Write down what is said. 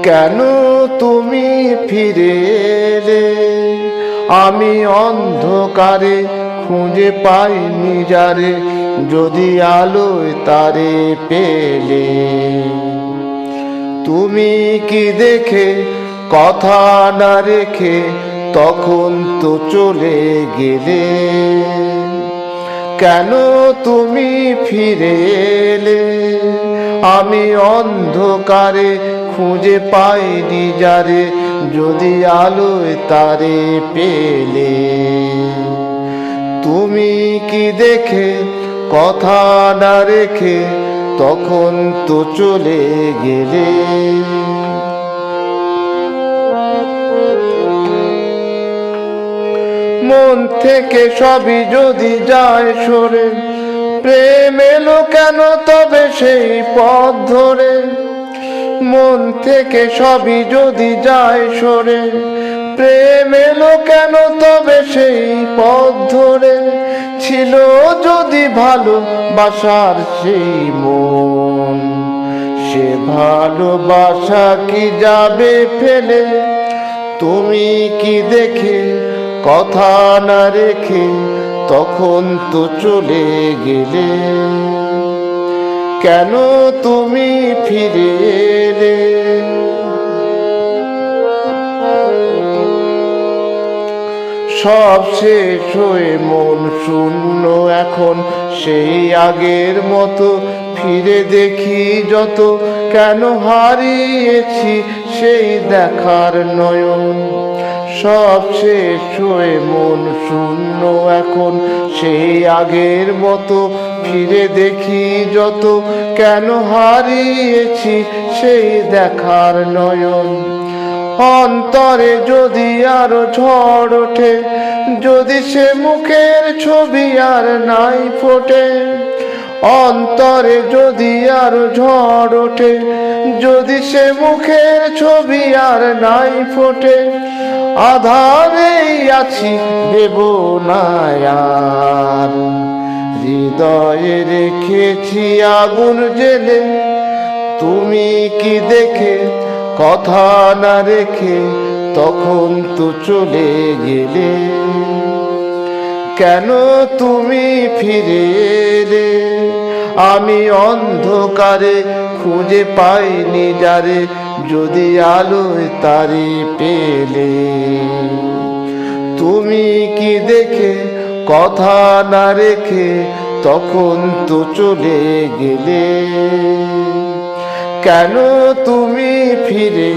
কেন তুমি ফিরে এলে? আমি অন্ধকারে খুঁজে পাইনি যারে, যদি আলোয় তারে পেলে। তুমি কি দেখে কথা না রেখে তখন তো চলে গেলে? কেন তুমি ফিরে এলে? আমি অন্ধকারে খুঁজে পাইনি যারে, যদি আলোয় তারে পেলে। তুমি কি দেখে কথা না রেখে তখন তো চলে গেলে? মন থেকে সবই যদি যায় সরে, প্রেম এলো কেন তবে সেই পথ ধরে? মন থেকে সবই যদি যায় সরে, প্রেম এলো কেন তবে সেই পথ ধরে? ছিল যদি ভালোবাসার সেই মন, সে ভালোবাসা কি যাবে ফেলে? তুমি কি দেখে কথা না রেখে তখন তো চলে গেলে? কেন তুমি ফিরে এলে? সব শেষ হয়ে মন শূন্য এখন, সেই আগের মতো ফিরে দেখি যত, কেন হারিয়েছি সেই দেখার নয়ন। সব শেষ হয়ে মন শূন্য এখন, সেই আগের মতো ফিরে দেখি যত, কেন হারিয়েছি সেই দেখার নয়ন। অন্তরে যদি আরো ঝড় ওঠে, যদি সে মুখের ছবি আর নাই ফোটে। অন্তরে যদি আরো ঝড় ওঠে, যদি সে মুখের ছবি আর নাই ফোটে। আধারেই আছি দেব না আর, হৃদয়ে রেখেছি আগুন জেলে। তুমি কি দেখে কথা না রেখে তখন তো চলে গেলে? কেন তুমি ফিরে এলে? আমি অন্ধকারে খুঁজে পাইনি যারে, যদি আলোয় তারে পেলে। তুমি কি দেখে কথা না রেখে তখন তো চলে গেলে? কেন তুমি ফিরে